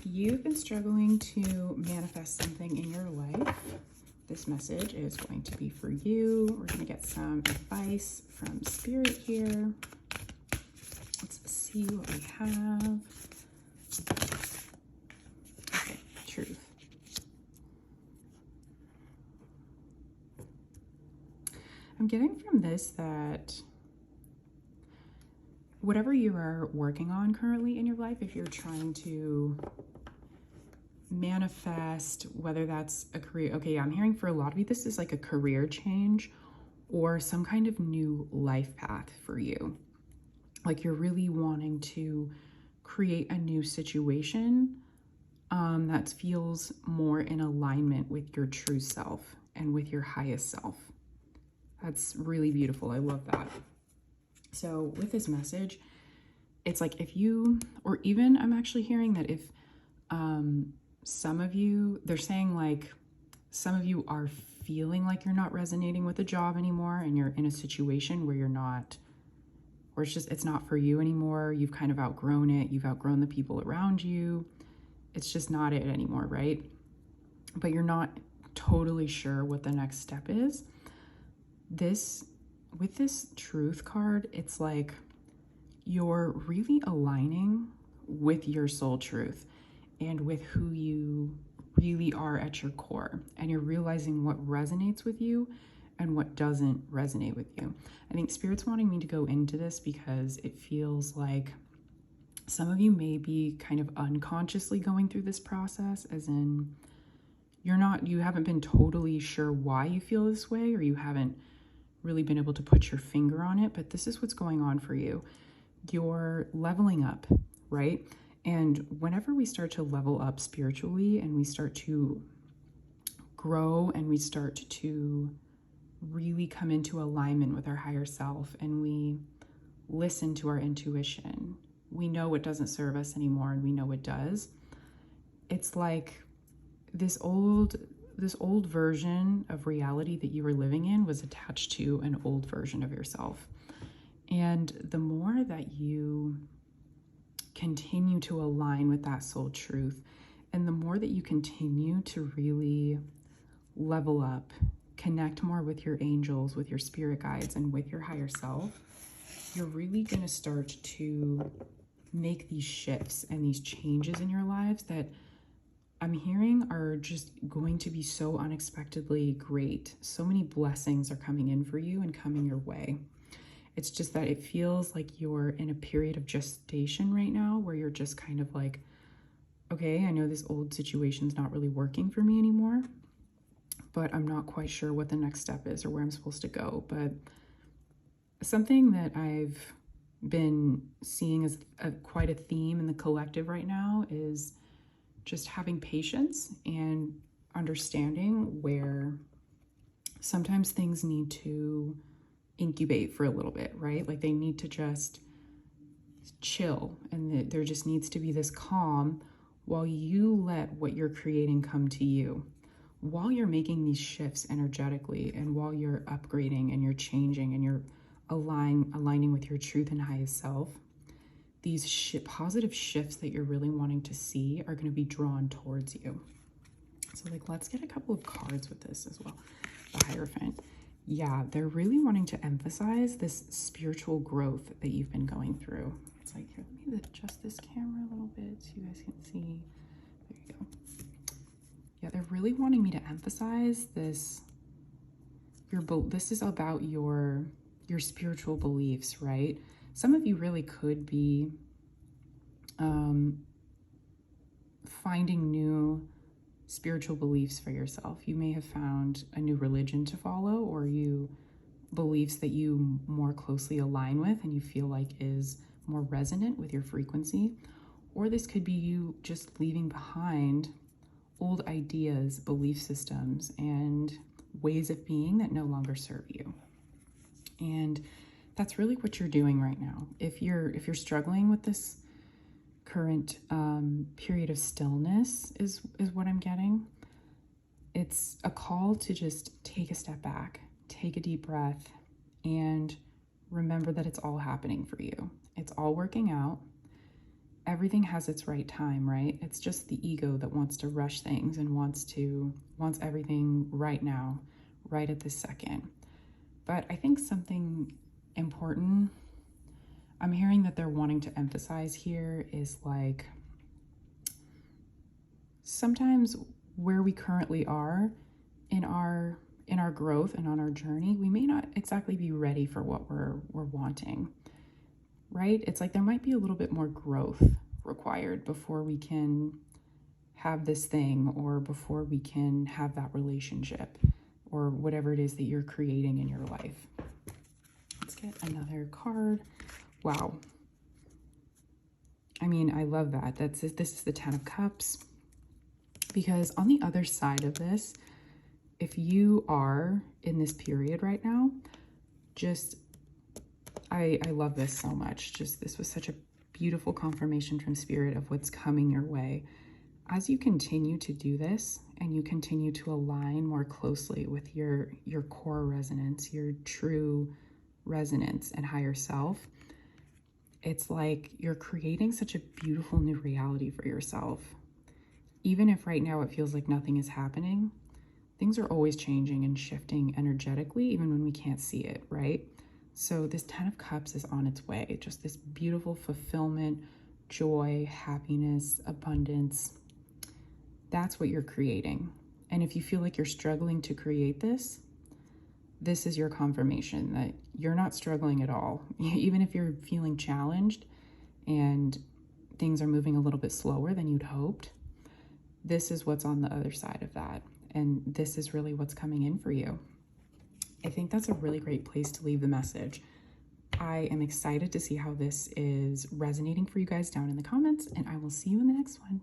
you've been struggling to manifest something in your life, this message is going to be for you. We're going to get some advice from Spirit here. Let's see what we have. Okay, truth. I'm getting from this that whatever you are working on currently in your life, if you're trying to manifest, whether that's a career, okay, I'm hearing for a lot of you, this is like a career change or some kind of new life path for you. Like you're really wanting to create a new situation that feels more in alignment with your true self and with your highest self. That's really beautiful. I love that. So with this message, it's like if you, or even I'm actually hearing that if some of you, they're saying like some of you are feeling like you're not resonating with the job anymore and you're in a situation where you're not, or it's not for you anymore. You've kind of outgrown it. You've outgrown the people around you. It's just not it anymore, right? But you're not totally sure what the next step is. With this truth card, it's like you're really aligning with your soul truth and with who you really are at your core. And you're realizing what resonates with you and what doesn't resonate with you. I think Spirit's wanting me to go into this because it feels like some of you may be kind of unconsciously going through this process, as in you haven't been totally sure why you feel this way, or you haven't really been able to put your finger on it, but this is what's going on for you. You're leveling up, right? And whenever we start to level up spiritually and we start to grow and we start to really come into alignment with our higher self and we listen to our intuition, we know what doesn't serve us anymore and we know what does. It's like this old version of reality that you were living in was attached to an old version of yourself. And the more that you continue to align with that soul truth, and the more that you continue to really level up, connect more with your angels, with your spirit guides, and with your higher self, you're really going to start to make these shifts and these changes in your lives that I'm hearing are just going to be so unexpectedly great. So many blessings are coming in for you and coming your way. It's just that it feels like you're in a period of gestation right now where you're just kind of like, okay, I know this old situation's not really working for me anymore, but I'm not quite sure what the next step is or where I'm supposed to go. But something that I've been seeing as quite a theme in the collective right now is just having patience and understanding where sometimes things need to incubate for a little bit, right? Like they need to just chill, and there just needs to be this calm while you let what you're creating come to you, while you're making these shifts energetically, and while you're upgrading and you're changing and you're aligning with your truth and highest self. These positive shifts that you're really wanting to see are going to be drawn towards you. So like, let's get a couple of cards with this as well. The Hierophant. Yeah, they're really wanting to emphasize this spiritual growth that you've been going through. It's like, here, let me adjust this camera a little bit so you guys can see. There you go. Yeah, they're really wanting me to emphasize this. This is about your spiritual beliefs, right? Some of you really could be finding new spiritual beliefs for yourself. You may have found a new religion to follow, or beliefs that you more closely align with and you feel like is more resonant with your frequency. Or this could be you just leaving behind old ideas, belief systems, and ways of being that no longer serve you. And that's really what you're doing right now. If you're struggling with this current period of stillness is what I'm getting, it's a call to just take a step back, take a deep breath, and remember that it's all happening for you. It's all working out. everything has its right time, right? It's just the ego that wants to rush things and wants everything right now, right at this second. But I think something important I'm hearing that they're wanting to emphasize here is like sometimes where we currently are in our growth and on our journey, we may not exactly be ready for what we're wanting, right? It's like there might be a little bit more growth required before we can have this thing, or before we can have that relationship, or whatever it is that you're creating in your life. Let's get another card. Wow. I mean, I love that. This is the Ten of Cups. Because on the other side of this, if you are in this period right now, just, I love this so much. Just, this was such a beautiful confirmation from Spirit of what's coming your way. As you continue to do this and you continue to align more closely with your core resonance, your true resonance and higher self, it's like you're creating such a beautiful new reality for yourself. Even if right now it feels like nothing is happening, things are always changing and shifting energetically, even when we can't see it, right? So this Ten of Cups is on its way. Just this beautiful fulfillment, joy, happiness, abundance. That's what you're creating. And if you feel like you're struggling to create this, this is your confirmation that you're not struggling at all. Even if you're feeling challenged and things are moving a little bit slower than you'd hoped, this is what's on the other side of that. And this is really what's coming in for you. I think that's a really great place to leave the message. I am excited to see how this is resonating for you guys down in the comments, and I will see you in the next one.